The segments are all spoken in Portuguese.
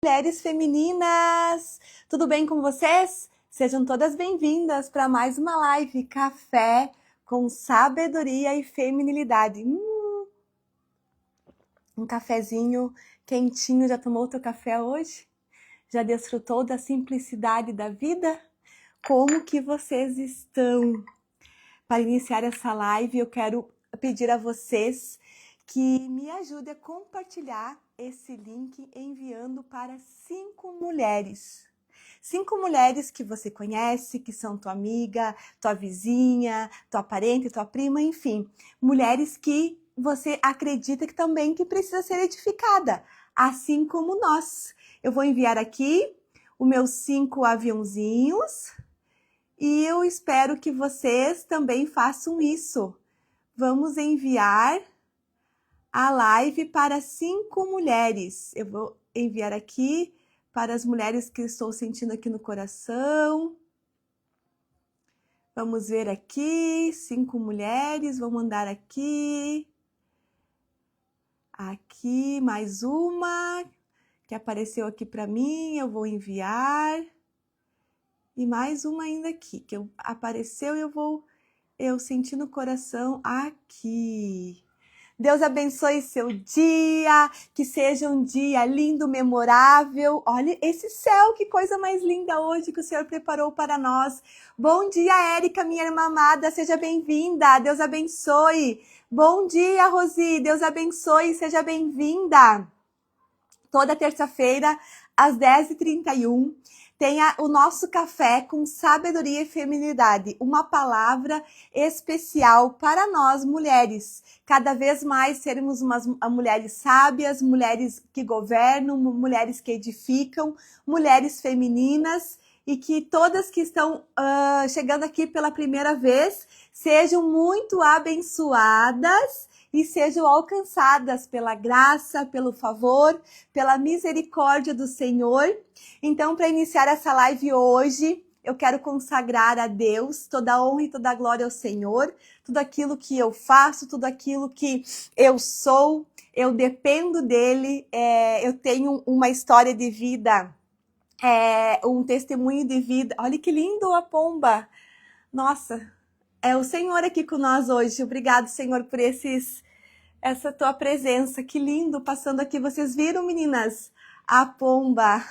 Mulheres femininas, tudo bem com vocês? Sejam todas bem-vindas para mais uma live Café com Sabedoria e Feminilidade. Um cafezinho quentinho, já tomou o teu café hoje? Já desfrutou da simplicidade da vida? Como que vocês estão? Para iniciar essa live, eu quero pedir a vocês que me ajudem a compartilhar esse link enviando para 5 mulheres. 5 mulheres que você conhece, que são tua amiga, tua vizinha, tua parente, tua prima, enfim. Mulheres que você acredita que também que precisa ser edificada, assim como nós. Eu vou enviar aqui os meus 5 aviãozinhos e eu espero que vocês também façam isso. Vamos enviar a live para 5 mulheres. Eu vou enviar aqui para as mulheres que estou sentindo aqui no coração. Vamos ver aqui, 5 mulheres, vou mandar aqui. Aqui, mais uma que apareceu aqui para mim, eu vou enviar. E mais uma ainda aqui, que apareceu e eu senti no coração aqui. Deus abençoe seu dia, que seja um dia lindo, memorável. Olha esse céu, que coisa mais linda hoje que o Senhor preparou para nós. Bom dia, Érica, minha irmã amada, seja bem-vinda, Deus abençoe. Bom dia, Rosi, Deus abençoe, seja bem-vinda. Toda terça-feira, às 10h31, tem o nosso café com sabedoria e feminilidade, uma palavra especial para nós mulheres. Cada vez mais sermos mulheres sábias, mulheres que governam, mulheres que edificam, mulheres femininas, e que todas que estão chegando aqui pela primeira vez sejam muito abençoadas e sejam alcançadas pela graça, pelo favor, pela misericórdia do Senhor. Então, para iniciar essa live hoje, eu quero consagrar a Deus toda a honra e toda a glória ao Senhor, tudo aquilo que eu faço, tudo aquilo que eu sou, eu dependo dele, eu tenho uma história de vida, um testemunho de vida. Olha que lindo a pomba! Nossa, é o Senhor aqui com nós hoje. Obrigado, Senhor, por essa tua presença. Que lindo passando aqui. Vocês viram, meninas? A pomba.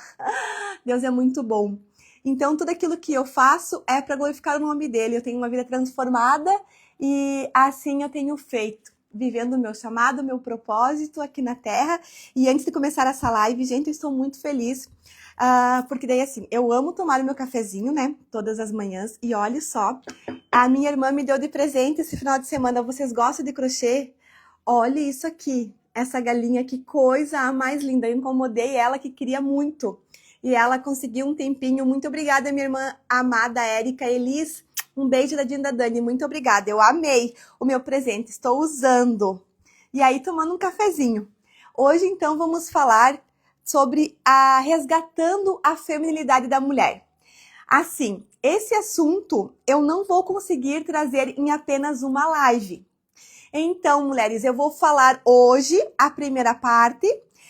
Deus é muito bom. Então, tudo aquilo que eu faço é para glorificar o nome dele. Eu tenho uma vida transformada e assim eu tenho feito, vivendo o meu chamado, o meu propósito aqui na Terra. E antes de começar essa live, gente, eu estou muito feliz. Porque daí assim, eu amo tomar o meu cafezinho, né? Todas as manhãs. E olha só, a minha irmã me deu de presente esse final de semana. Vocês gostam de crochê? Olha isso aqui, essa galinha, que coisa mais linda. Eu incomodei ela, que queria muito. E ela conseguiu um tempinho. Muito obrigada, minha irmã amada Érica. Elis, um beijo da Dinda Dani. Muito obrigada. Eu amei o meu presente. Estou usando. E aí, tomando um cafezinho. Hoje, então, vamos falar sobre resgatando a feminilidade da mulher. Assim, esse assunto eu não vou conseguir trazer em apenas uma live. Então, mulheres, eu vou falar hoje a primeira parte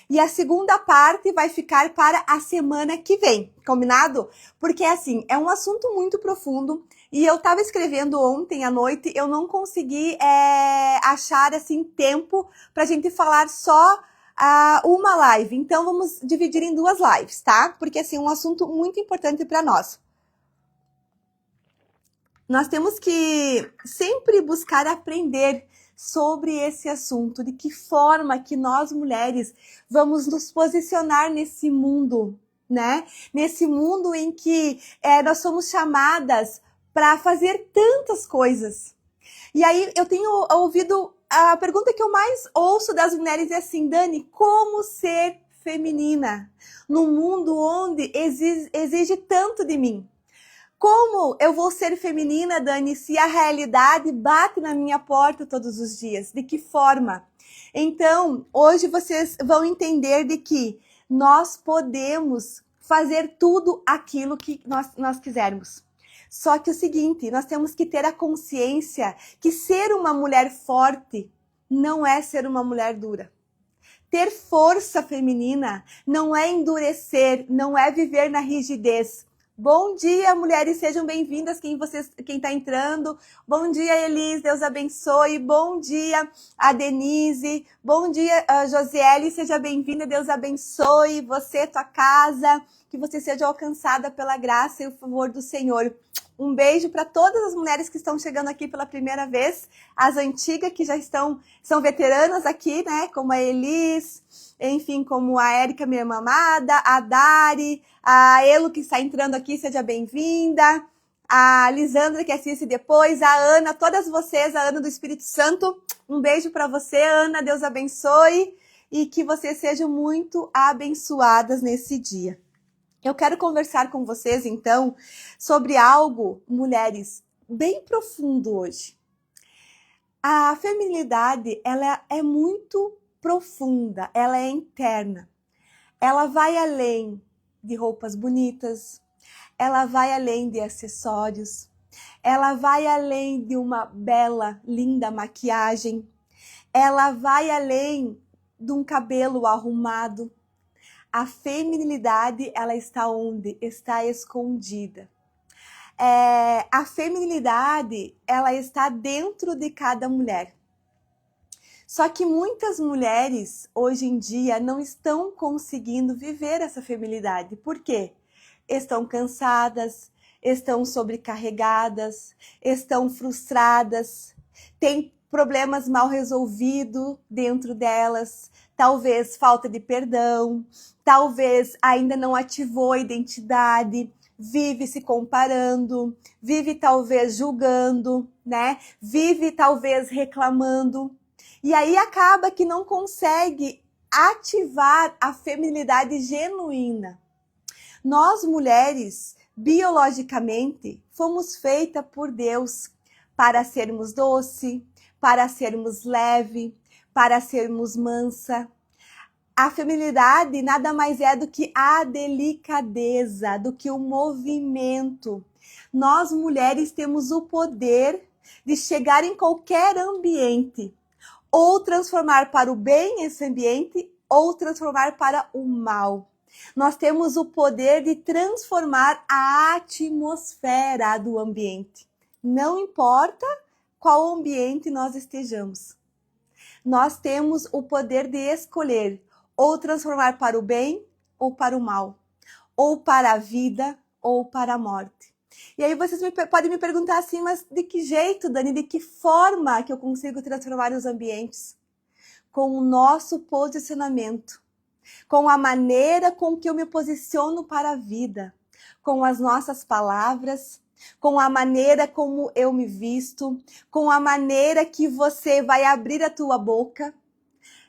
e a segunda parte vai ficar para a semana que vem, combinado? Porque, assim, é um assunto muito profundo e eu estava escrevendo ontem à noite, eu não consegui achar, assim, tempo para a gente falar só uma live. Então, vamos dividir em 2 lives, tá? Porque, assim, é um assunto muito importante para nós. Nós temos que sempre buscar aprender sobre esse assunto, de que forma que nós mulheres vamos nos posicionar nesse mundo, né? Nesse mundo em que nós somos chamadas para fazer tantas coisas. E aí eu tenho ouvido, a pergunta que eu mais ouço das mulheres é assim: Dani, como ser feminina num mundo onde exige tanto de mim? Como eu vou ser feminina, Dani, se a realidade bate na minha porta todos os dias? De que forma? Então, hoje vocês vão entender de que nós podemos fazer tudo aquilo que nós quisermos. Só que é o seguinte, nós temos que ter a consciência que ser uma mulher forte não é ser uma mulher dura. Ter força feminina não é endurecer, não é viver na rigidez. Bom dia, mulheres, sejam bem-vindas, quem está entrando. Bom dia, Elis, Deus abençoe. Bom dia, a Denise. Bom dia, a Josiele, seja bem-vinda, Deus abençoe você, tua casa, que você seja alcançada pela graça e o favor do Senhor. Um beijo para todas as mulheres que estão chegando aqui pela primeira vez, as antigas que já são veteranas aqui, né? Como a Elis, enfim, como a Érica, minha irmã amada, a Dari, a Elo que está entrando aqui, seja bem-vinda, a Lisandra que assiste depois, a Ana, todas vocês, a Ana do Espírito Santo, um beijo para você, Ana, Deus abençoe e que vocês sejam muito abençoadas nesse dia. Eu quero conversar com vocês, então, sobre algo, mulheres, bem profundo hoje. A feminilidade, ela é muito profunda, ela é interna. Ela vai além de roupas bonitas, ela vai além de acessórios, ela vai além de uma bela, linda maquiagem, ela vai além de um cabelo arrumado. A feminilidade, ela está onde? Está escondida. A feminilidade, ela está dentro de cada mulher. Só que muitas mulheres, hoje em dia, não estão conseguindo viver essa feminilidade. Por quê? Estão cansadas, estão sobrecarregadas, estão frustradas, têm problemas mal resolvidos dentro delas, talvez falta de perdão, talvez ainda não ativou a identidade, vive se comparando, vive talvez julgando, né? Vive talvez reclamando. E aí acaba que não consegue ativar a feminilidade genuína. Nós mulheres, biologicamente, fomos feitas por Deus para sermos doce, para sermos leve, para sermos mansa. A feminilidade nada mais é do que a delicadeza, do que o movimento. Nós mulheres temos o poder de chegar em qualquer ambiente, ou transformar para o bem esse ambiente, ou transformar para o mal. Nós temos o poder de transformar a atmosfera do ambiente. Não importa qual ambiente nós estejamos. Nós temos o poder de escolher ou transformar para o bem ou para o mal, ou para a vida ou para a morte. E aí vocês podem me perguntar assim, mas de que jeito, Dani, de que forma que eu consigo transformar os ambientes? Com o nosso posicionamento, com a maneira com que eu me posiciono para a vida, com as nossas palavras, com a maneira como eu me visto, com a maneira que você vai abrir a tua boca,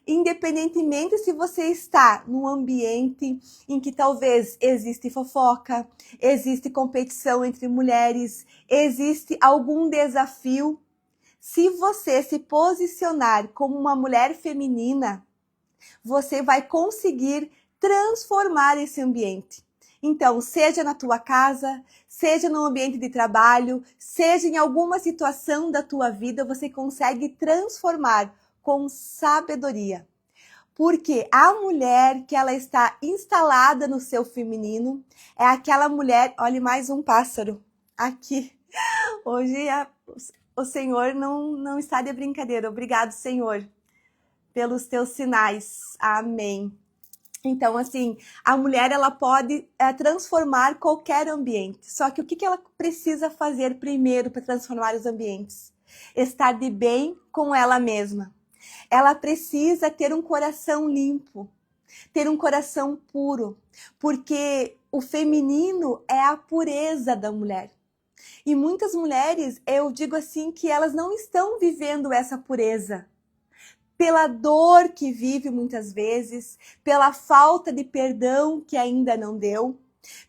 independentemente se você está num ambiente em que talvez existe fofoca, existe competição entre mulheres, existe algum desafio. Se você se posicionar como uma mulher feminina, você vai conseguir transformar esse ambiente. Então, seja na tua casa, seja no ambiente de trabalho, seja em alguma situação da tua vida, você consegue transformar com sabedoria. Porque a mulher que ela está instalada no seu feminino é aquela mulher, olha mais um pássaro aqui. Hoje o Senhor não está de brincadeira. Obrigado, Senhor, pelos teus sinais. Amém. Então, assim, a mulher ela pode transformar qualquer ambiente. Só que o que ela precisa fazer primeiro para transformar os ambientes? Estar de bem com ela mesma. Ela precisa ter um coração limpo, ter um coração puro, porque o feminino é a pureza da mulher. E muitas mulheres, eu digo assim, que elas não estão vivendo essa pureza. Pela dor que vive muitas vezes, pela falta de perdão que ainda não deu,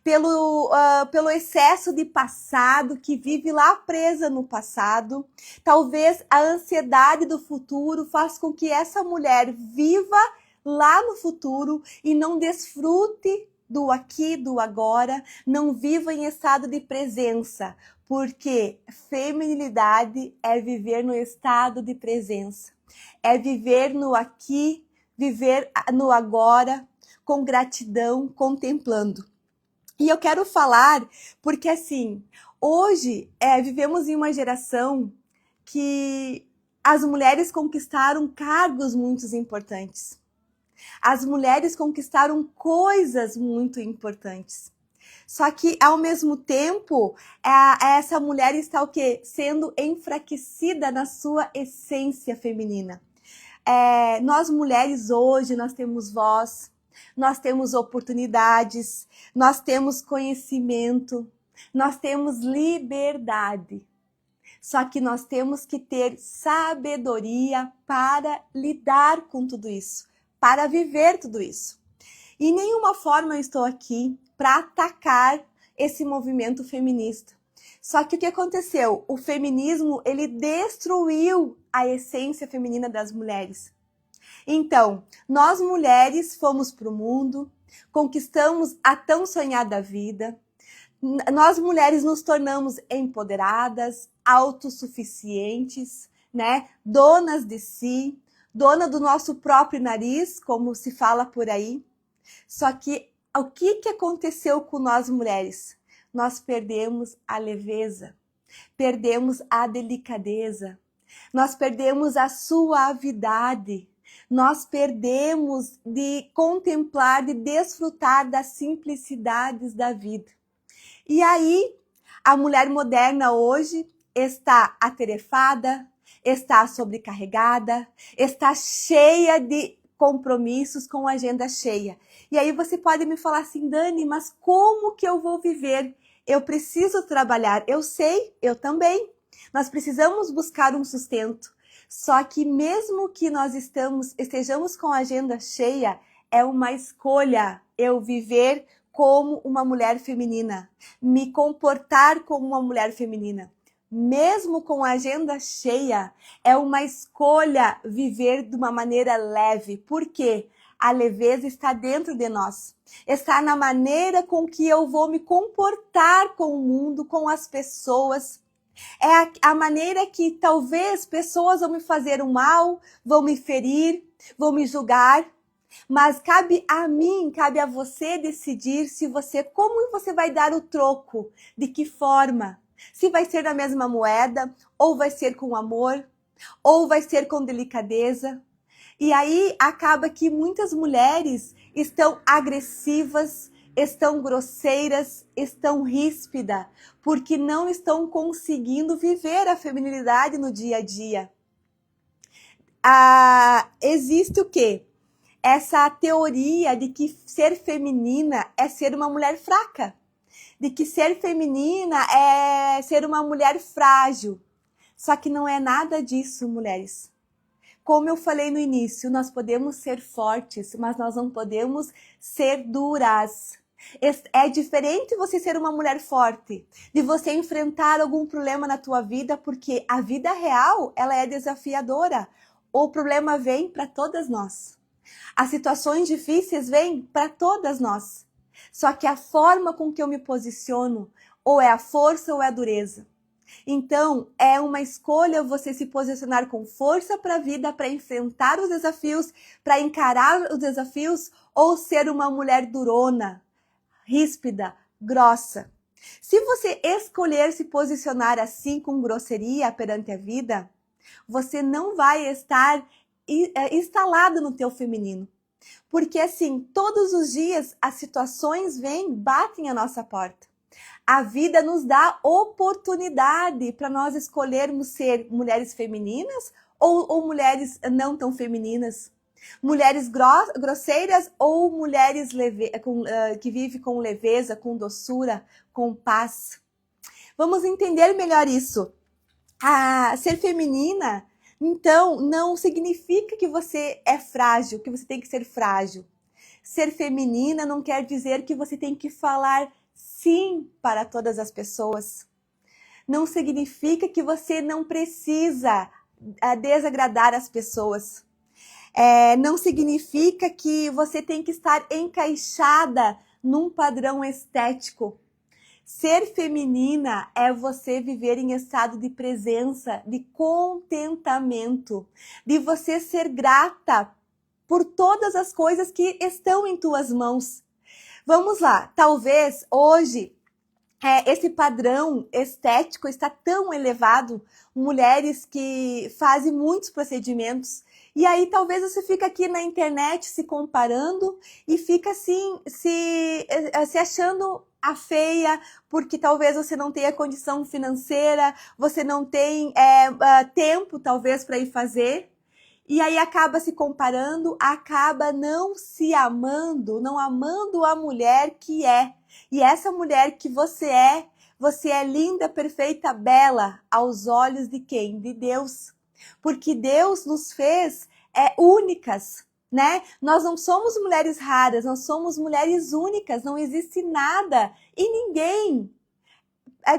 pelo excesso de passado que vive lá presa no passado. Talvez a ansiedade do futuro faz com que essa mulher viva lá no futuro e não desfrute do aqui, do agora, não viva em estado de presença, porque feminilidade é viver no estado de presença, é viver no aqui, viver no agora, com gratidão, contemplando. E eu quero falar porque, assim, hoje vivemos em uma geração que as mulheres conquistaram cargos muito importantes. As mulheres conquistaram coisas muito importantes. Só que, ao mesmo tempo, essa mulher está o quê? Sendo enfraquecida na sua essência feminina. Nós mulheres hoje, nós temos voz, nós temos oportunidades, nós temos conhecimento, nós temos liberdade. Só que nós temos que ter sabedoria para lidar com tudo isso, para viver tudo isso. E de nenhuma forma eu estou aqui para atacar esse movimento feminista. Só que o que aconteceu? O feminismo, ele destruiu a essência feminina das mulheres. Então, nós mulheres fomos para o mundo, conquistamos a tão sonhada vida. Nós mulheres nos tornamos empoderadas, autossuficientes, né? Donas de si, dona do nosso próprio nariz, como se fala por aí. Só que o que aconteceu com nós mulheres? Nós perdemos a leveza, perdemos a delicadeza, nós perdemos a suavidade, nós perdemos de contemplar, de desfrutar das simplicidades da vida. E aí, a mulher moderna hoje está atarefada, está sobrecarregada, está cheia de compromissos, com agenda cheia. E aí você pode me falar assim, Dani, mas como que eu vou viver? Eu preciso trabalhar. Eu sei, eu também. Nós precisamos buscar um sustento. Só que mesmo que nós estejamos com a agenda cheia, é uma escolha eu viver como uma mulher feminina, me comportar como uma mulher feminina. Mesmo com a agenda cheia, é uma escolha viver de uma maneira leve. Por quê? A leveza está dentro de nós. Está na maneira com que eu vou me comportar com o mundo, com as pessoas. É a maneira que talvez pessoas vão me fazer um mal, vão me ferir, vão me julgar. Mas cabe a mim, cabe a você decidir como você vai dar o troco, de que forma. Se vai ser na mesma moeda, ou vai ser com amor, ou vai ser com delicadeza. E aí acaba que muitas mulheres estão agressivas, estão grosseiras, estão ríspidas, porque não estão conseguindo viver a feminilidade no dia a dia. Existe o quê? Essa teoria de que ser feminina é ser uma mulher fraca, de que ser feminina é ser uma mulher frágil. Só que não é nada disso, mulheres. Como eu falei no início, nós podemos ser fortes, mas nós não podemos ser duras. É diferente você ser uma mulher forte, de você enfrentar algum problema na tua vida, porque a vida real, ela é desafiadora. O problema vem para todas nós. As situações difíceis vêm para todas nós. Só que a forma com que eu me posiciono, ou é a força ou é a dureza. Então, é uma escolha você se posicionar com força para a vida, para enfrentar os desafios, para encarar os desafios, ou ser uma mulher durona, ríspida, grossa. Se você escolher se posicionar assim com grosseria perante a vida, você não vai estar instalado no teu feminino. Porque assim, todos os dias as situações vêm, batem a nossa porta. A vida nos dá oportunidade para nós escolhermos ser mulheres femininas ou mulheres não tão femininas. Mulheres grosseiras ou mulheres que vivem com leveza, com doçura, com paz. Vamos entender melhor isso. Ser feminina, então, não significa que você é frágil, que você tem que ser frágil. Ser feminina não quer dizer que você tem que falar sim para todas as pessoas. Não significa que você não precisa desagradar as pessoas. Não significa que você tem que estar encaixada num padrão estético. Ser feminina é você viver em estado de presença, de contentamento, de você ser grata por todas as coisas que estão em tuas mãos. Vamos lá, talvez hoje esse padrão estético está tão elevado, mulheres que fazem muitos procedimentos, e aí talvez você fica aqui na internet se comparando e fica assim, se achando a feia, porque talvez você não tenha condição financeira, você não tem tempo talvez para ir fazer. E aí acaba se comparando, acaba não se amando, não amando a mulher que é. E essa mulher que você é linda, perfeita, bela, aos olhos de quem? De Deus. Porque Deus nos fez únicas, né? Nós não somos mulheres raras, nós somos mulheres únicas, não existe nada e ninguém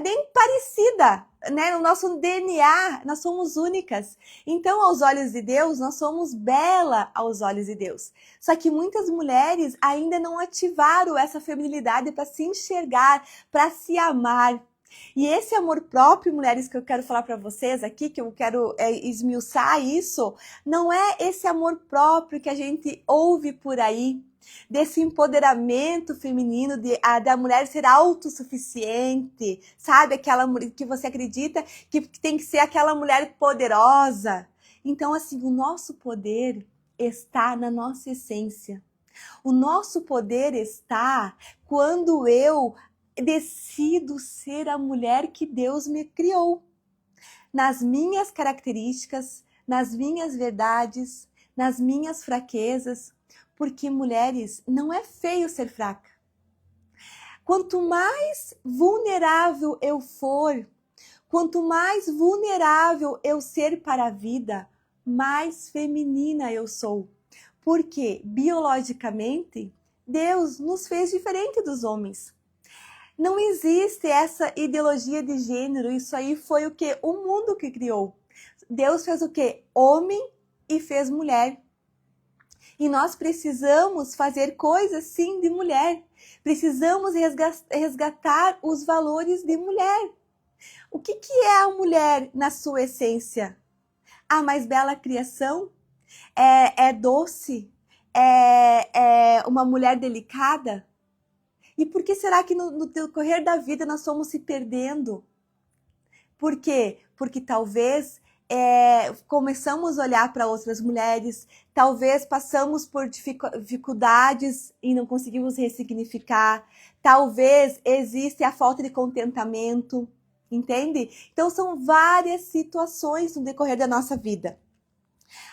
bem parecida, né? No nosso DNA, nós somos únicas. Então, aos olhos de Deus, nós somos bela aos olhos de Deus. Só que muitas mulheres ainda não ativaram essa feminilidade para se enxergar, para se amar. E esse amor próprio, mulheres, que eu quero falar para vocês aqui, que eu quero esmiuçar isso, não é esse amor próprio que a gente ouve por aí, desse empoderamento feminino, da mulher ser autossuficiente, sabe? Aquela que você acredita que tem que ser aquela mulher poderosa. Então, assim, o nosso poder está na nossa essência. O nosso poder está quando eu decido ser a mulher que Deus me criou. Nas minhas características, nas minhas verdades, nas minhas fraquezas. Porque, mulheres, não é feio ser fraca. Quanto mais vulnerável eu for, quanto mais vulnerável eu ser para a vida, mais feminina eu sou. Porque, biologicamente, Deus nos fez diferente dos homens. Não existe essa ideologia de gênero, isso aí foi o que? O mundo que criou. Deus fez o quê? Homem e fez mulher. E nós precisamos fazer coisas, sim, de mulher. Precisamos resgatar os valores de mulher. O que é a mulher na sua essência? A mais bela criação? É doce? É uma mulher delicada? E por que será que no decorrer da vida nós estamos se perdendo? Por quê? Porque talvez começamos a olhar para outras mulheres, talvez passamos por dificuldades e não conseguimos ressignificar, talvez existe a falta de contentamento, entende? Então são várias situações no decorrer da nossa vida.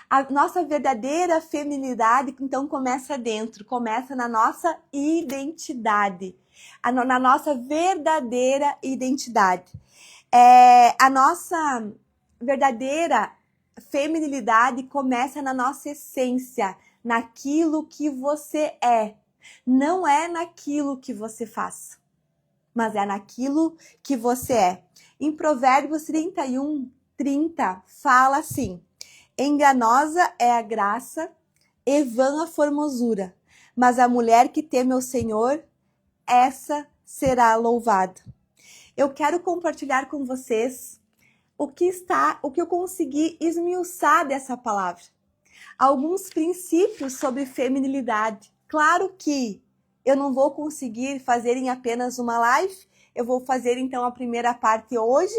A nossa verdadeira feminilidade, então, começa dentro, começa na nossa identidade, na nossa verdadeira identidade. A nossa verdadeira feminilidade começa na nossa essência, naquilo que você é. Não é naquilo que você faz, mas é naquilo que você é. Em Provérbios 31, 30, fala assim: enganosa é a graça e vã a formosura, mas a mulher que teme ao Senhor, essa será louvada. Eu quero compartilhar com vocês o que eu consegui esmiuçar dessa palavra. Alguns princípios sobre feminilidade. Claro que eu não vou conseguir fazer em apenas uma live, eu vou fazer então a primeira parte hoje,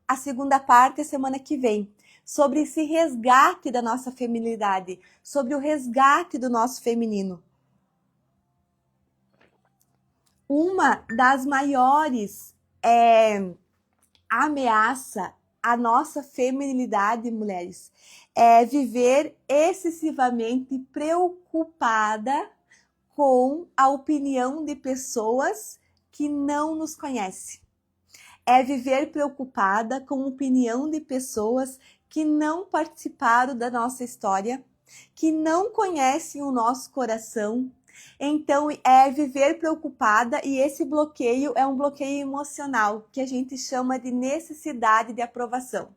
a segunda parte a semana que vem, sobre esse resgate da nossa feminilidade, sobre o resgate do nosso feminino. Uma das maiores ameaça a nossa feminilidade, mulheres, é viver excessivamente preocupada com a opinião de pessoas que não nos conhecem. É viver preocupada com a opinião de pessoas que não participaram da nossa história, que não conhecem o nosso coração. Então, é viver preocupada, e esse bloqueio é um bloqueio emocional, que a gente chama de necessidade de aprovação.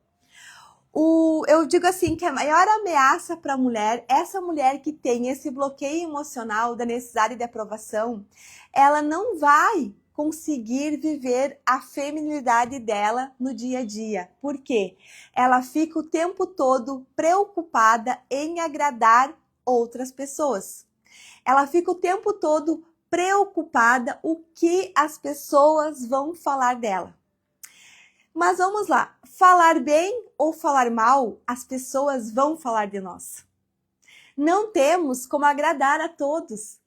Eu digo assim, que a maior ameaça para a mulher, essa mulher que tem esse bloqueio emocional da necessidade de aprovação, ela não vai conseguir viver a feminilidade dela no dia a dia. Por quê? Ela fica o tempo todo preocupada em agradar outras pessoas. Ela fica o tempo todo preocupada o que as pessoas vão falar dela. Mas vamos lá, falar bem ou falar mal, as pessoas vão falar de nós. Não temos como agradar a todos.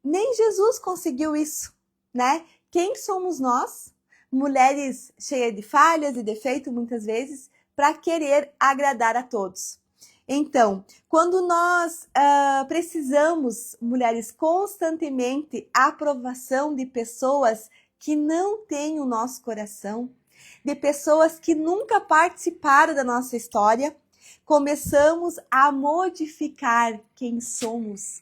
Nem Jesus conseguiu isso, né? Quem somos nós, mulheres cheias de falhas e defeitos muitas vezes, para querer agradar a todos? Então, quando nós precisamos, mulheres, constantemente aprovação de pessoas que não têm o nosso coração, de pessoas que nunca participaram da nossa história, começamos a modificar quem somos.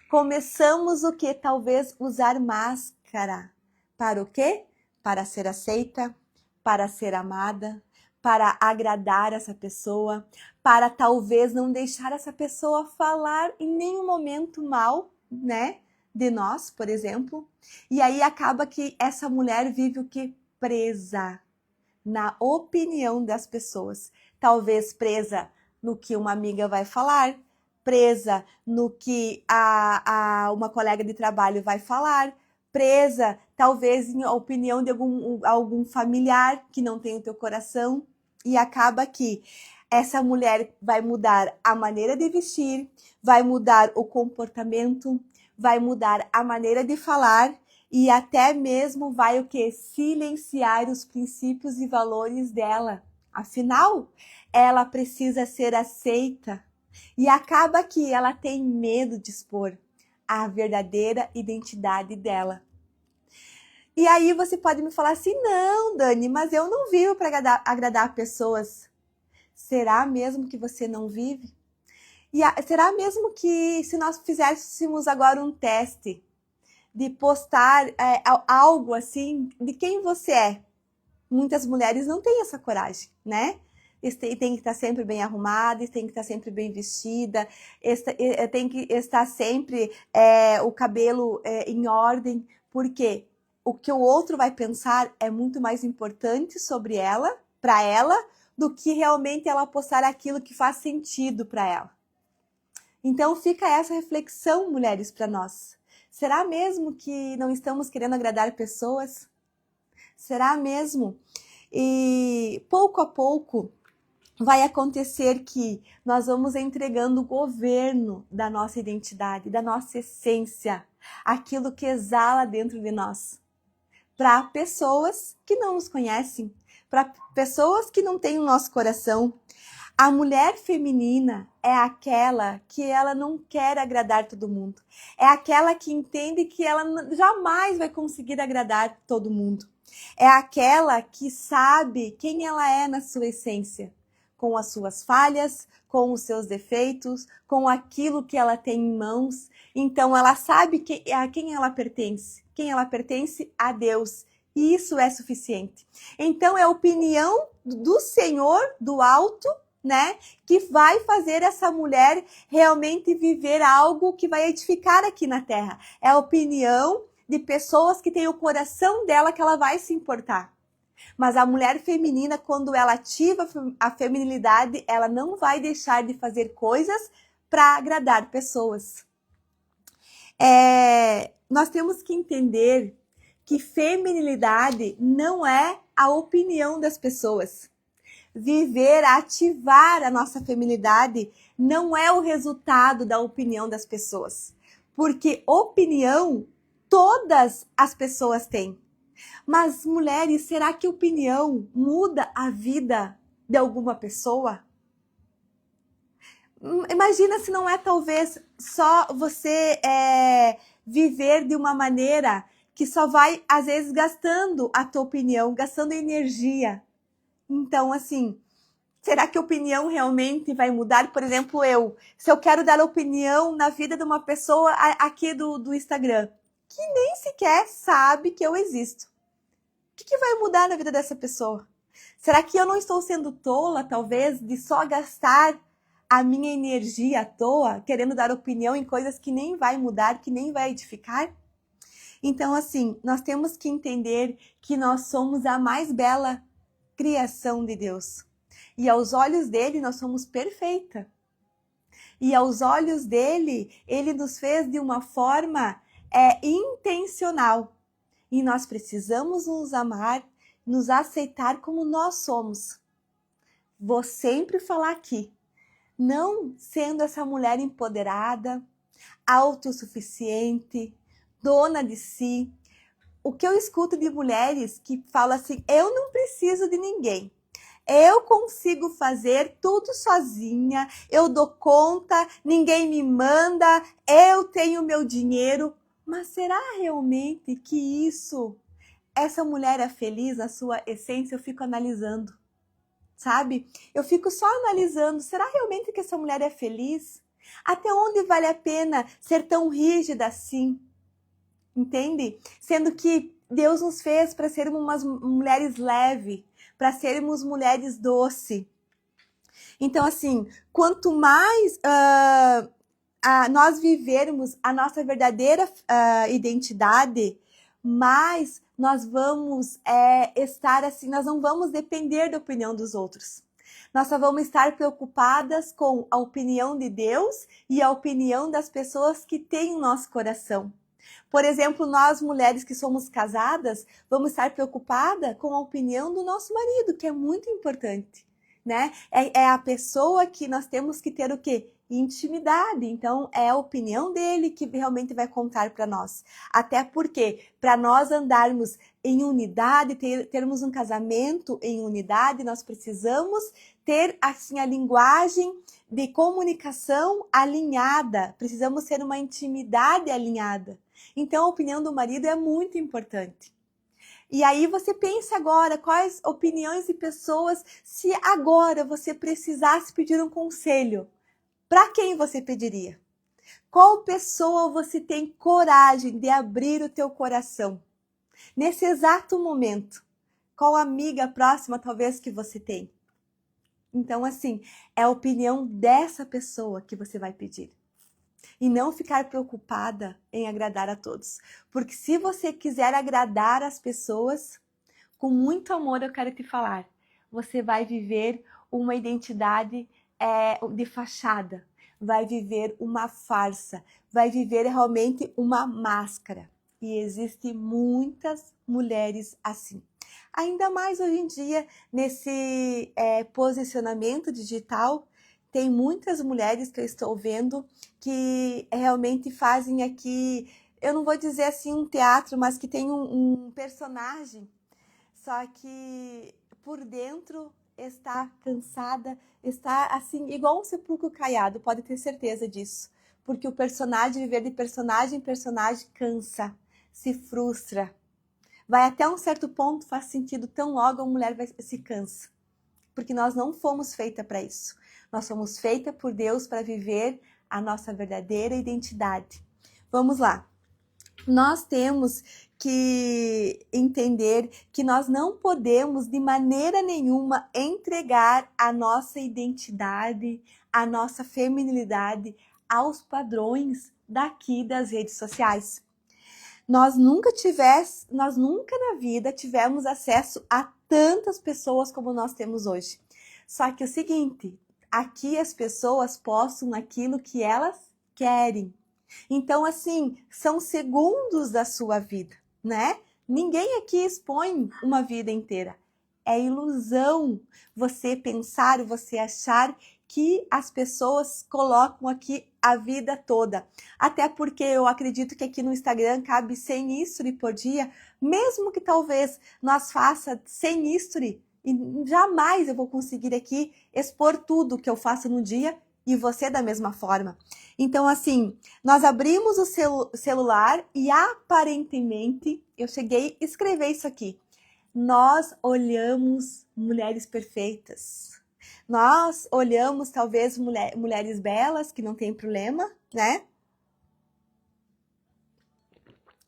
Começamos o que? Talvez usar máscara. Para o quê? Para ser aceita, para ser amada, para agradar essa pessoa, para talvez não deixar essa pessoa falar em nenhum momento mal, né? De nós, por exemplo. E aí acaba que essa mulher vive o que? Presa na opinião das pessoas. Talvez presa no que uma amiga vai falar, presa no que uma colega de trabalho vai falar, presa talvez em opinião de algum familiar que não tem o teu coração. E acaba que essa mulher vai mudar a maneira de vestir, vai mudar o comportamento, vai mudar a maneira de falar e até mesmo vai o que? Silenciar os princípios e valores dela. Afinal, ela precisa ser aceita. E acaba que ela tem medo de expor a verdadeira identidade dela. E aí você pode me falar assim, não, Dani, mas eu não vivo para agradar pessoas. Será mesmo que você não vive? E será mesmo que se nós fizéssemos agora um teste de postar algo assim de quem você é? Muitas mulheres não têm essa coragem, né? Tem que estar sempre bem arrumada, tem que estar sempre bem vestida, tem que estar sempre o cabelo em ordem, porque o que o outro vai pensar é muito mais importante sobre ela, para ela, do que realmente ela postar aquilo que faz sentido para ela. Então fica essa reflexão, mulheres, para nós. Será mesmo que não estamos querendo agradar pessoas? Será mesmo? E pouco a pouco vai acontecer que nós vamos entregando o governo da nossa identidade, da nossa essência, aquilo que exala dentro de nós, para pessoas que não nos conhecem, para pessoas que não têm o nosso coração. A mulher feminina é aquela que ela não quer agradar todo mundo. É aquela que entende que ela jamais vai conseguir agradar todo mundo. É aquela que sabe quem ela é na sua essência, com as suas falhas, com os seus defeitos, com aquilo que ela tem em mãos. Então ela sabe a quem ela pertence. Quem ela pertence? A Deus. E isso é suficiente. Então é a opinião do Senhor, do alto, né, que vai fazer essa mulher realmente viver algo que vai edificar aqui na terra. É a opinião de pessoas que têm o coração dela que ela vai se importar. Mas a mulher feminina, quando ela ativa a feminilidade, ela não vai deixar de fazer coisas para agradar pessoas. Nós temos que entender que feminilidade não é a opinião das pessoas. Viver, ativar a nossa feminilidade não é o resultado da opinião das pessoas. Porque opinião todas as pessoas têm. Mas, mulheres, será que opinião muda a vida de alguma pessoa? Imagina se não é talvez só você viver de uma maneira que só vai, às vezes, gastando a tua opinião, gastando energia. Então, assim, será que a opinião realmente vai mudar? Por exemplo, se eu quero dar opinião na vida de uma pessoa aqui do Instagram, que nem sequer sabe que eu existo. O que vai mudar na vida dessa pessoa? Será que eu não estou sendo tola, talvez, de só gastar a minha energia à toa, querendo dar opinião em coisas que nem vai mudar, que nem vai edificar? Então, assim, nós temos que entender que nós somos a mais bela criação de Deus. E aos olhos dele, nós somos perfeita. E aos olhos dele, ele nos fez de uma forma intencional. E nós precisamos nos amar, nos aceitar como nós somos. Vou sempre falar aqui, não sendo essa mulher empoderada, autossuficiente, dona de si. O que eu escuto de mulheres que falam assim, eu não preciso de ninguém. Eu consigo fazer tudo sozinha, eu dou conta, ninguém me manda, eu tenho meu dinheiro. Mas será realmente que essa mulher é feliz na sua essência? Eu fico analisando, sabe? Eu fico só analisando, será realmente que essa mulher é feliz? Até onde vale a pena ser tão rígida assim? Entende? Sendo que Deus nos fez para sermos umas mulheres leves, para sermos mulheres doces. Então, assim, quanto mais nós vivermos a nossa verdadeira identidade, mais nós vamos estar assim, nós não vamos depender da opinião dos outros. Nós só vamos estar preocupadas com a opinião de Deus e a opinião das pessoas que têm o nosso coração. Por exemplo, nós mulheres que somos casadas, vamos estar preocupadas com a opinião do nosso marido, que é muito importante, né? É a pessoa que nós temos que ter o quê? Intimidade. Então, é a opinião dele que realmente vai contar para nós. Até porque, para nós andarmos em unidade, termos um casamento em unidade, nós precisamos ter, assim, a linguagem de comunicação alinhada. Precisamos ter uma intimidade alinhada. Então, a opinião do marido é muito importante. E aí você pensa agora, quais opiniões de pessoas, se agora você precisasse pedir um conselho, para quem você pediria? Qual pessoa você tem coragem de abrir o teu coração? Nesse exato momento, qual amiga próxima talvez que você tem? Então, assim, é a opinião dessa pessoa que você vai pedir. E não ficar preocupada em agradar a todos. Porque se você quiser agradar as pessoas, com muito amor eu quero te falar, você vai viver uma identidade de fachada, vai viver uma farsa, vai viver realmente uma máscara. E existem muitas mulheres assim. Ainda mais hoje em dia, nesse posicionamento digital, tem muitas mulheres que eu estou vendo que realmente fazem aqui, eu não vou dizer assim um teatro, mas que tem um personagem, só que por dentro está cansada, está assim, igual um sepulcro caiado, pode ter certeza disso. Porque o personagem, viver de personagem em personagem, cansa, se frustra. Vai até um certo ponto, faz sentido, tão logo a mulher se cansa. Porque nós não fomos feitas para isso. Nós fomos feitas por Deus para viver a nossa verdadeira identidade. Vamos lá. Nós temos que entender que nós não podemos de maneira nenhuma entregar a nossa identidade, a nossa feminilidade aos padrões daqui das redes sociais. Nós nunca na vida tivemos acesso a tantas pessoas como nós temos hoje. Só que é o seguinte, aqui as pessoas postam aquilo que elas querem. Então, assim, são segundos da sua vida, né? Ninguém aqui expõe uma vida inteira. É ilusão você pensar, você achar que as pessoas colocam aqui a vida toda. Até porque eu acredito que aqui no Instagram cabe 100 history por dia, mesmo que talvez nós faça 100 history, e jamais eu vou conseguir aqui expor tudo que eu faço no dia e você da mesma forma. Então, assim, nós abrimos o celular e aparentemente, eu cheguei a escrever isso aqui, nós olhamos mulheres perfeitas. Nós olhamos talvez mulheres belas, que não tem problema, né?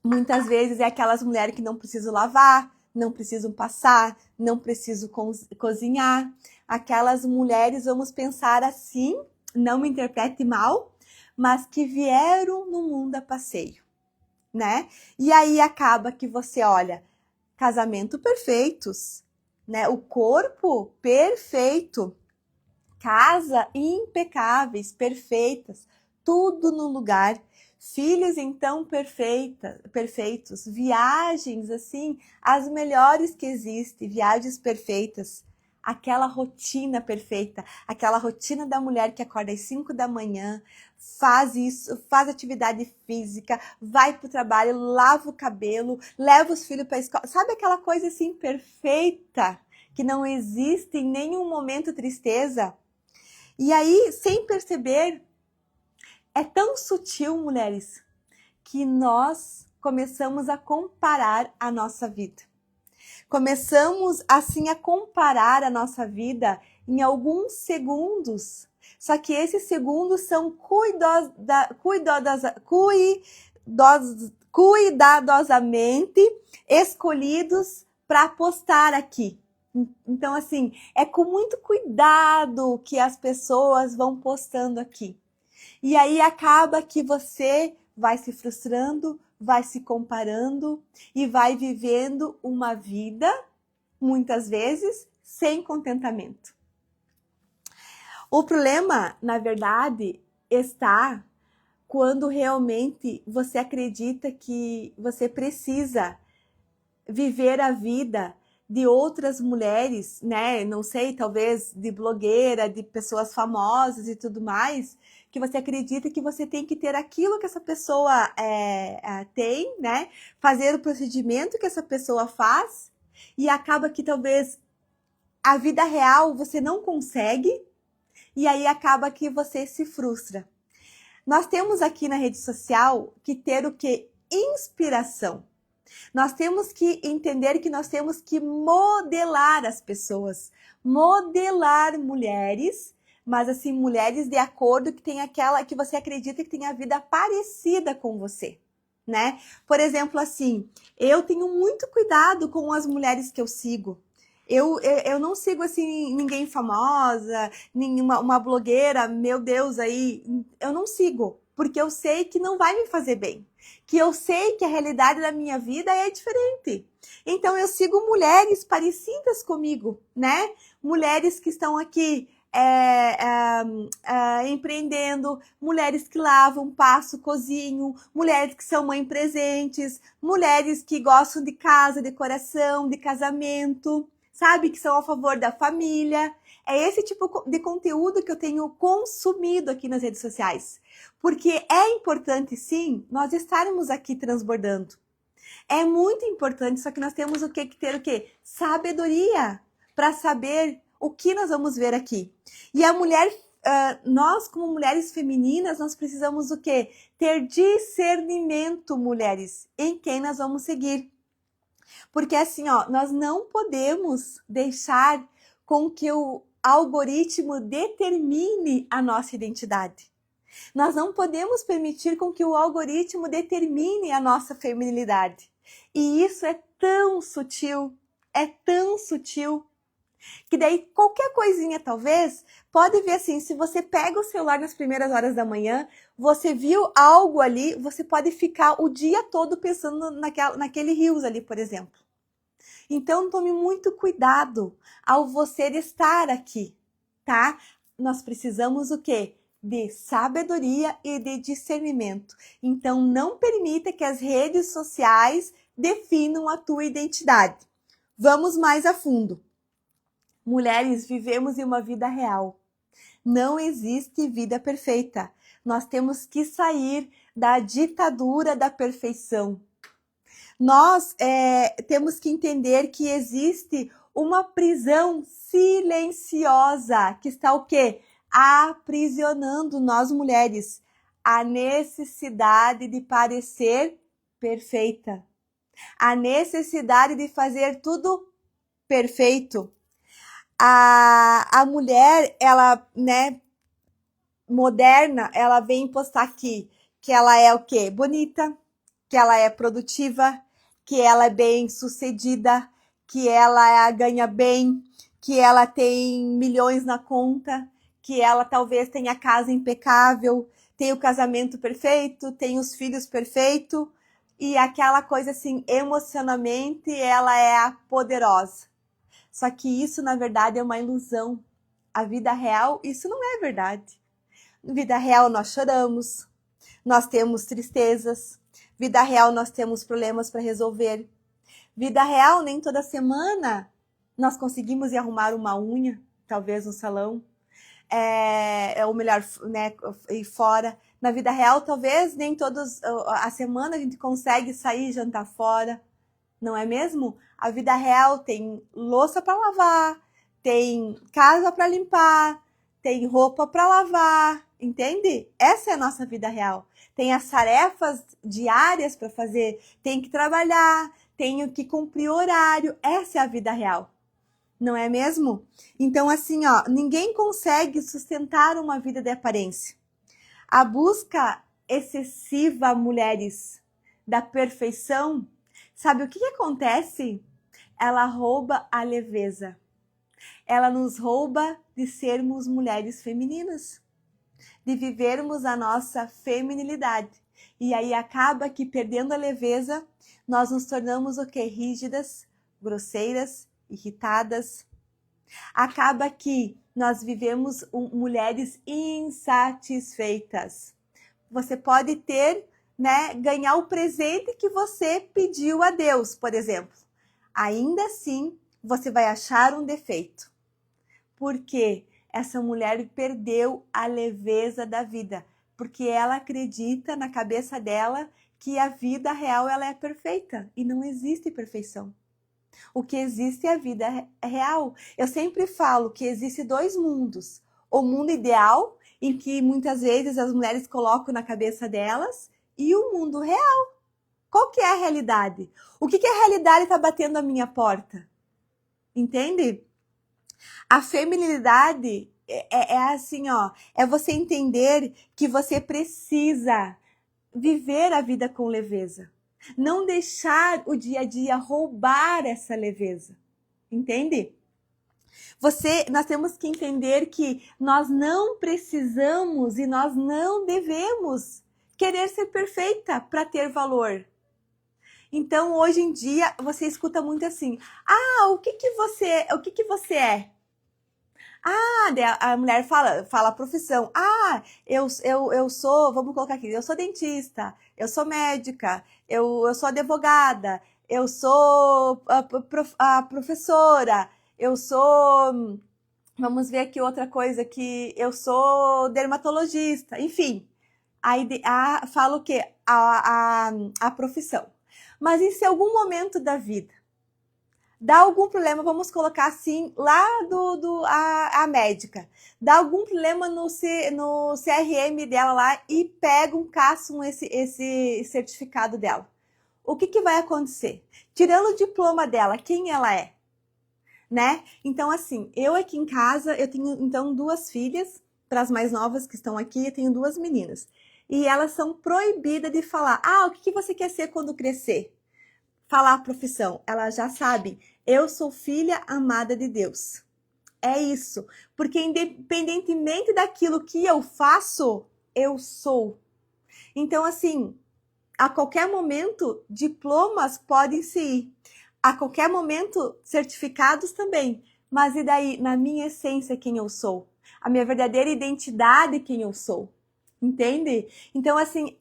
Muitas vezes é aquelas mulheres que não precisam lavar, não precisam passar, não precisam cozinhar. Aquelas mulheres, vamos pensar assim, não me interprete mal, mas que vieram no mundo a passeio, né? E aí acaba que você olha, casamento perfeitos, né? O corpo perfeito, Casa impecáveis, perfeitas, tudo no lugar. Filhos, então, perfeitos. Viagens, assim, as melhores que existem. Viagens perfeitas. Aquela rotina perfeita. Aquela rotina da mulher que acorda às 5 da manhã, faz isso, faz atividade física, vai para o trabalho, lava o cabelo, leva os filhos para a escola. Sabe aquela coisa, assim, perfeita? Que não existe em nenhum momento tristeza. E aí, sem perceber, é tão sutil, mulheres, que nós começamos a comparar a nossa vida. Começamos, assim, a comparar a nossa vida em alguns segundos. Só que esses segundos são cuidadosamente escolhidos para postar aqui. Então, assim, é com muito cuidado que as pessoas vão postando aqui. E aí acaba que você vai se frustrando, vai se comparando e vai vivendo uma vida, muitas vezes, sem contentamento. O problema, na verdade, está quando realmente você acredita que você precisa viver a vida de outras mulheres, né? Não sei, talvez de blogueira, de pessoas famosas e tudo mais, que você acredita que você tem que ter aquilo que essa pessoa tem, né? Fazer o procedimento que essa pessoa faz e acaba que talvez a vida real você não consegue e aí acaba que você se frustra. Nós temos aqui na rede social que ter o quê? Inspiração. Nós temos que entender que nós temos que modelar as pessoas, modelar mulheres, mas assim, mulheres de acordo que tem aquela que você acredita que tem a vida parecida com você, né? Por exemplo, assim, eu tenho muito cuidado com as mulheres que eu sigo. Eu não sigo assim ninguém famosa, nenhuma uma blogueira, meu Deus, aí eu não sigo, porque eu sei que não vai me fazer bem, que eu sei que a realidade da minha vida é diferente. Então eu sigo mulheres parecidas comigo, né? Mulheres que estão aqui empreendendo, mulheres que lavam, passam, cozinham, mulheres que são mães presentes, mulheres que gostam de casa, decoração, de casamento, sabe? Que são a favor da família. É esse tipo de conteúdo que eu tenho consumido aqui nas redes sociais. Porque é importante, sim, nós estarmos aqui transbordando. É muito importante, só que nós temos que ter o quê? Sabedoria para saber o que nós vamos ver aqui. E a mulher, nós como mulheres femininas, nós precisamos o quê? Ter discernimento, mulheres, em quem nós vamos seguir. Porque assim, ó, nós não podemos deixar com que o algoritmo determine a nossa identidade. Nós não podemos permitir com que o algoritmo determine a nossa feminilidade. E isso é tão sutil, que daí qualquer coisinha talvez, pode ver assim, se você pega o celular nas primeiras horas da manhã, você viu algo ali, você pode ficar o dia todo pensando naquele reels ali, por exemplo. Então tome muito cuidado ao você estar aqui, tá? Nós precisamos o quê? De sabedoria e de discernimento. Então não permita que as redes sociais definam a tua identidade. Vamos mais a fundo. Mulheres, vivemos em uma vida real. Não existe vida perfeita. Nós temos que sair da ditadura da perfeição. Nós temos que entender que existe uma prisão silenciosa que está o quê? Aprisionando nós mulheres. A necessidade de parecer perfeita. A necessidade de fazer tudo perfeito. A mulher, ela, né, moderna, ela vem postar aqui que ela é o quê? Bonita, que ela é produtiva, que ela é bem sucedida, que ela ganha bem, que ela tem milhões na conta, que ela talvez tenha a casa impecável, tem o casamento perfeito, tem os filhos perfeitos, e aquela coisa assim, emocionalmente ela é a poderosa. Só que isso, na verdade, é uma ilusão. a vida real, isso não é verdade. Na vida real nós choramos, nós temos tristezas, vida real nós temos problemas para resolver. Vida real, nem toda semana nós conseguimos ir arrumar uma unha, talvez no salão, ou melhor, né, ir fora. Na vida real, talvez nem todas a semana a gente consegue sair e jantar fora, não é mesmo? A vida real tem louça para lavar, tem casa para limpar, tem roupa para lavar, entende? Essa é a nossa vida real. Tem as tarefas diárias para fazer, tem que trabalhar, tenho que cumprir horário. Essa é a vida real, não é mesmo? Então, assim, ó, ninguém consegue sustentar uma vida de aparência. A busca excessiva, mulheres, da perfeição, sabe o que acontece? Ela rouba a leveza. Ela nos rouba de sermos mulheres femininas, de vivermos a nossa feminilidade. E aí acaba que, perdendo a leveza, nós nos tornamos o quê? Rígidas, grosseiras, irritadas. Acaba que nós vivemos mulheres insatisfeitas. Você pode ter, né, ganhar o presente que você pediu a Deus, por exemplo. Ainda assim, você vai achar um defeito. Porque essa mulher perdeu a leveza da vida. Porque ela acredita na cabeça dela que a vida real ela é perfeita. E não existe perfeição. O que existe é a vida real. Eu sempre falo que existem dois mundos. O mundo ideal, em que muitas vezes as mulheres colocam na cabeça delas, e o mundo real. Qual que é a realidade? O que a realidade está batendo à minha porta? Entende? A feminilidade é assim, ó, é você entender que você precisa viver a vida com leveza. Não deixar o dia a dia roubar essa leveza. Entende? Nós temos que entender que nós não precisamos e nós não devemos querer ser perfeita para ter valor. Então, hoje em dia, você escuta muito assim: "Ah, o que você é?" Ah, a mulher fala a profissão. Ah, eu sou, vamos colocar aqui, eu sou dentista, eu sou médica, eu sou advogada, eu sou a professora, eu sou, vamos ver aqui outra coisa, que eu sou dermatologista, enfim. Aí fala o quê? A profissão. Mas e se algum momento da vida dá algum problema, vamos colocar assim, lá a médica, dá algum problema no CRM dela lá e caçam esse certificado dela. O que vai acontecer? Tirando o diploma dela, quem ela é? Né? Então, assim, eu aqui em casa, eu tenho, então, 2 filhas, para as mais novas que estão aqui, eu tenho 2 meninas. E elas são proibidas de falar, o que você quer ser quando crescer? Falar a profissão, elas já sabem, eu sou filha amada de Deus. É isso, porque independentemente daquilo que eu faço, eu sou. Então, assim, a qualquer momento, diplomas podem se ir. A qualquer momento, certificados também. Mas e daí, na minha essência, quem eu sou? A minha verdadeira identidade, quem eu sou? Entende? Então, assim,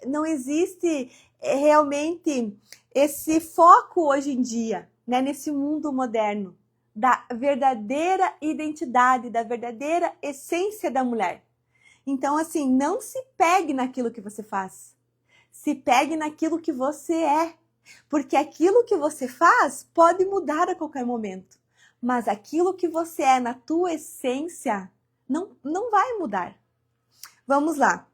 não existe realmente esse foco hoje em dia, né, nesse mundo moderno, da verdadeira identidade, da verdadeira essência da mulher. Então, assim, não se pegue naquilo que você faz. Se pegue naquilo que você é. Porque aquilo que você faz pode mudar a qualquer momento. Mas aquilo que você é na tua essência não vai mudar. Vamos lá.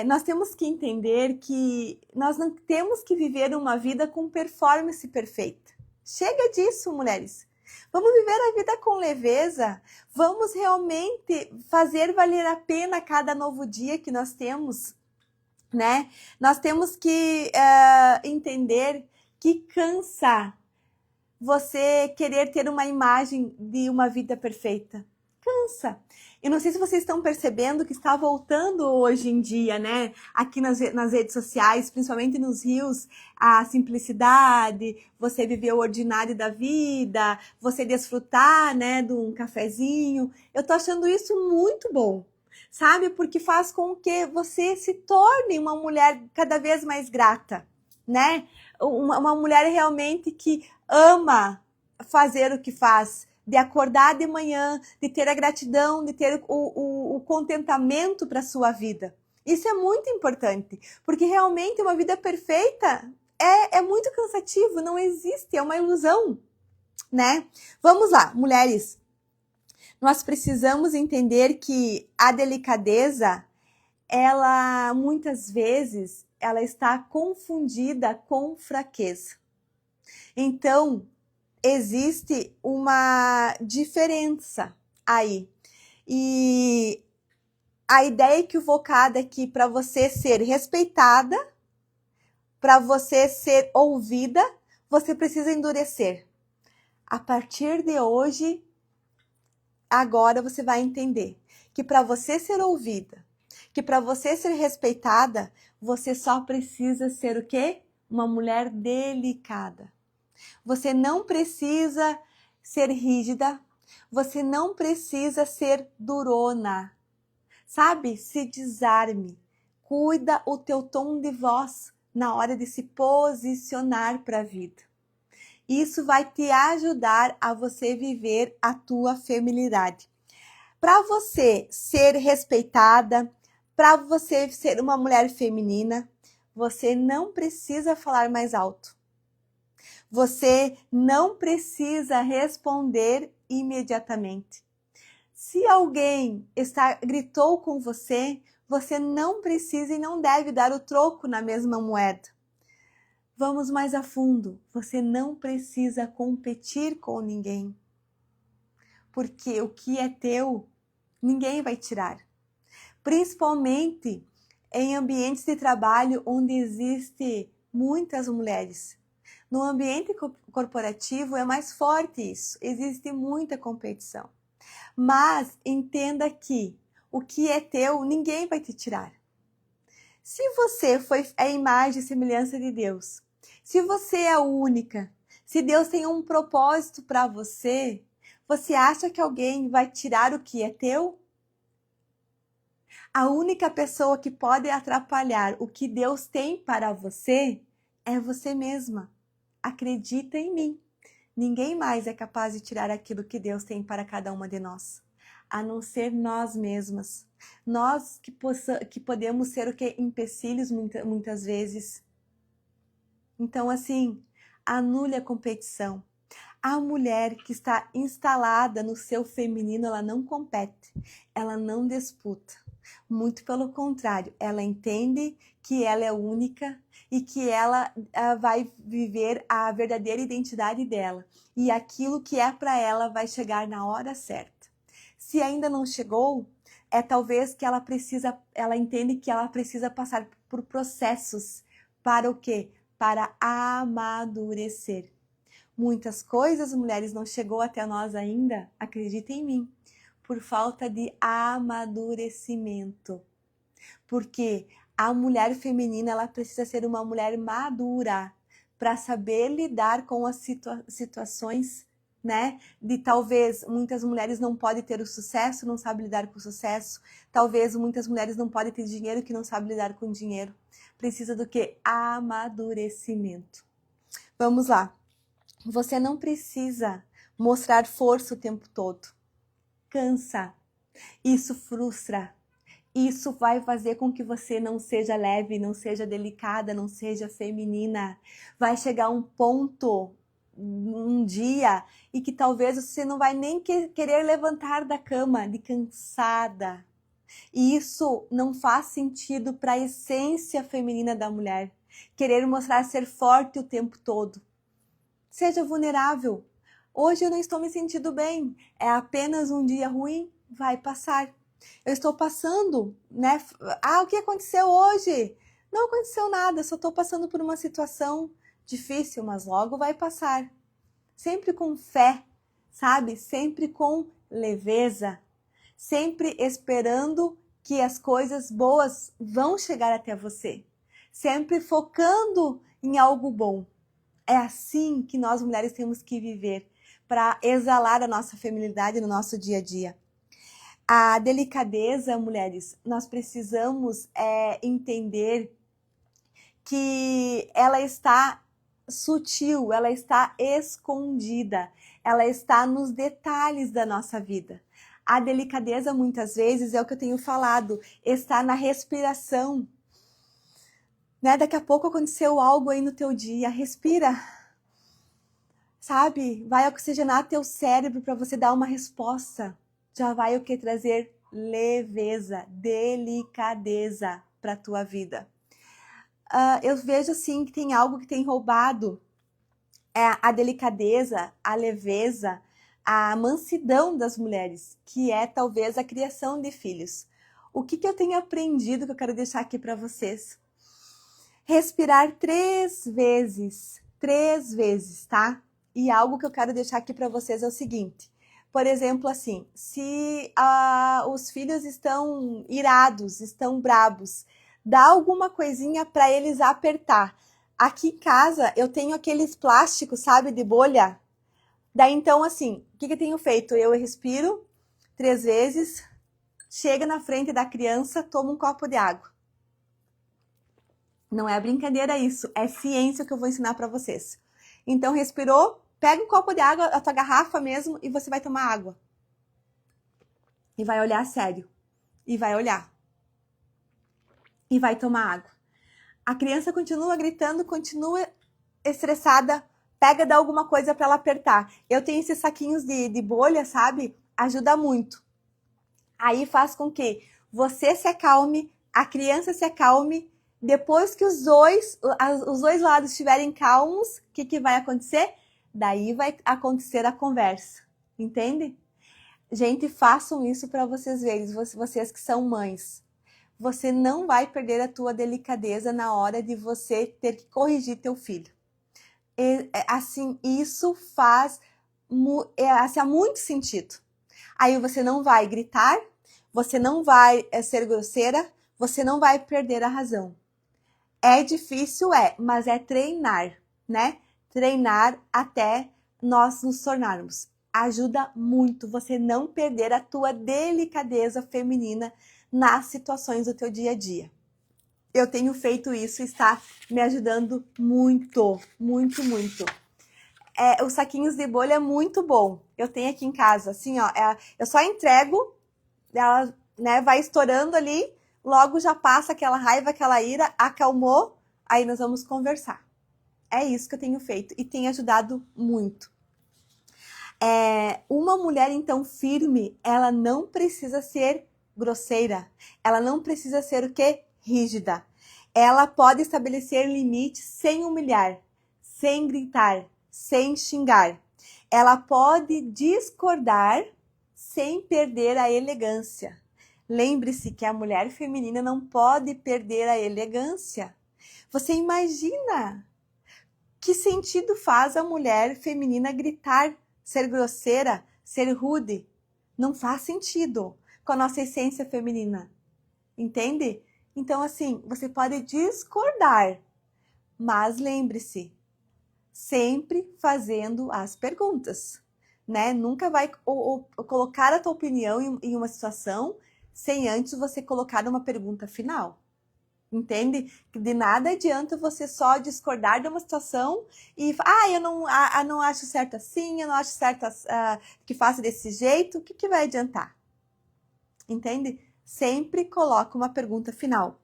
Nós temos que entender que nós não temos que viver uma vida com performance perfeita. Chega disso, mulheres. Vamos viver a vida com leveza. Vamos realmente fazer valer a pena cada novo dia que nós temos, né? Nós temos que entender que cansa você querer ter uma imagem de uma vida perfeita. Cansa. Eu não sei se vocês estão percebendo que está voltando hoje em dia, né? Aqui nas redes sociais, principalmente nos rios, a simplicidade, você viver o ordinário da vida, você desfrutar, né, de um cafezinho. Eu tô achando isso muito bom, sabe? Porque faz com que você se torne uma mulher cada vez mais grata, né? Uma mulher realmente que ama fazer o que faz, de acordar de manhã, de ter a gratidão, de ter o contentamento para a sua vida. Isso é muito importante, porque realmente uma vida perfeita é muito cansativo, não existe, é uma ilusão, né? Vamos lá, mulheres, nós precisamos entender que a delicadeza, ela muitas vezes, ela está confundida com fraqueza. Então, existe uma diferença aí. E a ideia equivocada é que para você ser respeitada, para você ser ouvida, você precisa endurecer. A partir de hoje, agora você vai entender que para você ser ouvida, que para você ser respeitada, você só precisa ser o quê? Uma mulher delicada. Você não precisa ser rígida, você não precisa ser durona. Sabe? Se desarme. Cuida o teu tom de voz na hora de se posicionar para a vida. Isso vai te ajudar a você viver a tua feminilidade. Para você ser respeitada, para você ser uma mulher feminina, você não precisa falar mais alto. Você não precisa responder imediatamente. Se alguém gritou com você, você não precisa e não deve dar o troco na mesma moeda. Vamos mais a fundo. Você não precisa competir com ninguém. Porque o que é teu, ninguém vai tirar. Principalmente em ambientes de trabalho onde existem muitas mulheres. No ambiente corporativo é mais forte isso, existe muita competição. Mas entenda que o que é teu, ninguém vai te tirar. Se você foi a imagem e semelhança de Deus, se você é a única, se Deus tem um propósito para você, você acha que alguém vai tirar o que é teu? A única pessoa que pode atrapalhar o que Deus tem para você é você mesma. Acredita em mim. Ninguém mais é capaz de tirar aquilo que Deus tem para cada uma de nós, a não ser nós mesmas. Nós que podemos ser o que? Empecilhos muitas vezes. Então, assim, anule a competição. A mulher que está instalada no seu feminino, ela não compete, ela não disputa. Muito pelo contrário, ela entende que ela é única e que ela vai viver a verdadeira identidade dela. E aquilo que é para ela vai chegar na hora certa. Se ainda não chegou, é talvez que ela entende que ela precisa passar por processos para o quê? Para amadurecer. Muitas coisas, mulheres, não chegou até nós ainda, acredita em mim, por falta de amadurecimento. Porque a mulher feminina, ela precisa ser uma mulher madura para saber lidar com as situações, né? De talvez muitas mulheres não podem ter o sucesso, não sabem lidar com o sucesso. Talvez muitas mulheres não podem ter dinheiro, que não sabem lidar com o dinheiro. Precisa do quê? Amadurecimento. Vamos lá. Você não precisa mostrar força o tempo todo. Cansa. Isso frustra. Isso vai fazer com que você não seja leve, não seja delicada, não seja feminina. Vai chegar um ponto, um dia, e que talvez você não vai nem querer levantar da cama, de cansada. E isso não faz sentido para a essência feminina da mulher. Querer mostrar ser forte o tempo todo. Seja vulnerável. Hoje eu não estou me sentindo bem. É apenas um dia ruim, vai passar. Eu estou passando, né? O que aconteceu hoje? Não aconteceu nada, só estou passando por uma situação difícil, mas logo vai passar. Sempre com fé, sabe? Sempre com leveza. sempre esperando que as coisas boas vão chegar até você, sempre focando em algo bom. É assim que nós mulheres temos que viver, para exalar a nossa feminilidade no nosso dia a dia. A delicadeza, mulheres, nós precisamos entender que ela está sutil, ela está escondida, ela está nos detalhes da nossa vida. A delicadeza, muitas vezes, é o que eu tenho falado, está na respiração. Né? Daqui a pouco aconteceu algo aí no teu dia, respira. Sabe? Vai oxigenar teu cérebro para você dar uma resposta. Já vai o que? Trazer leveza, delicadeza para a tua vida. Eu vejo assim que tem algo que tem roubado a delicadeza, a leveza, a mansidão das mulheres, que é talvez a criação de filhos. O que eu tenho aprendido que eu quero deixar aqui para vocês? Respirar 3 vezes, tá? E algo que eu quero deixar aqui para vocês é o seguinte. Por exemplo, assim, se os filhos estão irados, estão brabos, dá alguma coisinha para eles apertar. Aqui em casa eu tenho aqueles plásticos, sabe, de bolha. Daí então, assim, o que eu tenho feito? Eu respiro 3 vezes, chega na frente da criança, toma um copo de água. Não é brincadeira isso, é ciência que eu vou ensinar para vocês. Então, respirou, pega um copo de água, a tua garrafa mesmo, e você vai tomar água. E vai olhar sério. E vai olhar. E vai tomar água. A criança continua gritando, continua estressada, pega, dá alguma coisa para ela apertar. Eu tenho esses saquinhos de bolha, sabe? Ajuda muito. Aí faz com que você se acalme, a criança se acalme. Depois que os dois lados estiverem calmos, o que vai acontecer? Daí vai acontecer a conversa, entende? Gente, façam isso para vocês verem, vocês que são mães. Você não vai perder a tua delicadeza na hora de você ter que corrigir teu filho. Assim, isso faz há muito sentido. Aí você não vai gritar, você não vai ser grosseira, você não vai perder a razão. É difícil, mas é treinar, né? Treinar até nós nos tornarmos. Ajuda muito você não perder a tua delicadeza feminina nas situações do teu dia a dia. Eu tenho feito isso e está me ajudando muito, muito, muito. Os saquinhos de bolha é muito bom. Eu tenho aqui em casa, assim, ó. Eu só entrego, ela, né, vai estourando ali, logo já passa aquela raiva, aquela ira, acalmou, aí nós vamos conversar. É isso que eu tenho feito e tem ajudado muito. Uma mulher, então, firme, ela não precisa ser grosseira. Ela não precisa ser o quê? Rígida. Ela pode estabelecer limites sem humilhar, sem gritar, sem xingar. Ela pode discordar sem perder a elegância. Lembre-se que a mulher feminina não pode perder a elegância. Você imagina que sentido faz a mulher feminina gritar, ser grosseira, ser rude? Não faz sentido com a nossa essência feminina. Entende? Então, assim, você pode discordar, mas lembre-se, sempre fazendo as perguntas, né? Nunca vai colocar a tua opinião em uma situação sem antes você colocar uma pergunta final. Entende? Que de nada adianta você só discordar de uma situação e eu não acho certo assim, eu não acho certo que faça desse jeito, o que vai adiantar? Entende? Sempre coloca uma pergunta final.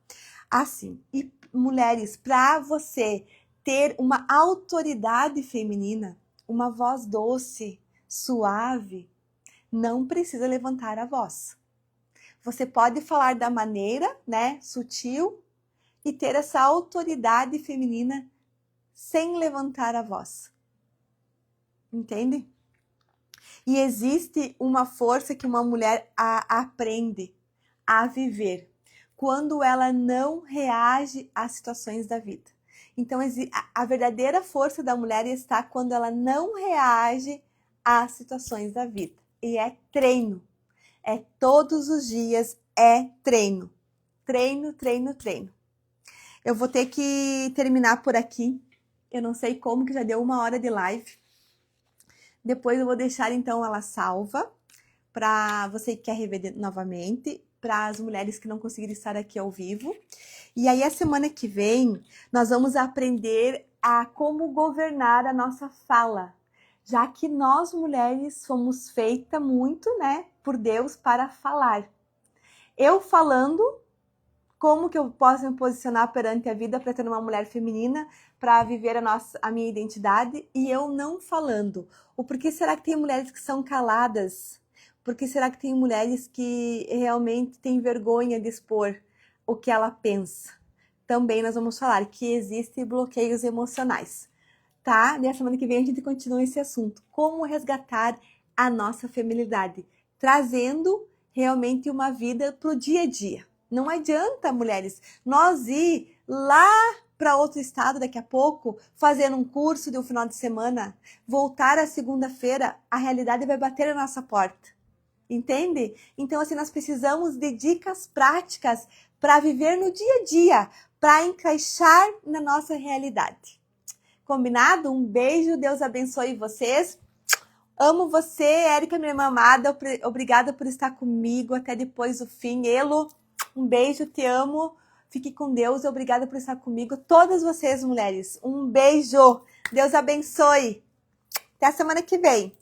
Assim, e mulheres, para você ter uma autoridade feminina, uma voz doce, suave, não precisa levantar a voz. Você pode falar da maneira, né, sutil, e ter essa autoridade feminina sem levantar a voz. Entende? E existe uma força que uma mulher aprende a viver quando ela não reage às situações da vida. Então, a verdadeira força da mulher está quando ela não reage às situações da vida. E é treino. É todos os dias, é treino. Treino, treino, treino. Eu vou ter que terminar por aqui. Eu não sei como, que já deu 1 hora de live. Depois eu vou deixar então ela salva para você que quer rever novamente, para as mulheres que não conseguiram estar aqui ao vivo. E aí a semana que vem nós vamos aprender a como governar a nossa fala, já que nós mulheres fomos feitas muito, né, por Deus para falar. Eu falando, como que eu posso me posicionar perante a vida para ter uma mulher feminina, para viver a minha identidade, e eu não falando? O porquê será que tem mulheres que são caladas? Por que será que tem mulheres que realmente têm vergonha de expor o que ela pensa? Também nós vamos falar que existem bloqueios emocionais, tá? Na semana que vem a gente continua esse assunto. Como resgatar a nossa feminilidade, trazendo realmente uma vida para o dia a dia. Não adianta, mulheres, nós ir lá para outro estado daqui a pouco, fazendo um curso de um final de semana, voltar à segunda-feira, a realidade vai bater na nossa porta. Entende? Então, assim, nós precisamos de dicas práticas para viver no dia a dia, para encaixar na nossa realidade. Combinado? Um beijo, Deus abençoe vocês. Amo você, Érica, minha irmã amada. Obrigada por estar comigo até depois do fim. Elo, um beijo, te amo. Fique com Deus. Obrigada por estar comigo. Todas vocês, mulheres, um beijo. Deus abençoe. Até a semana que vem.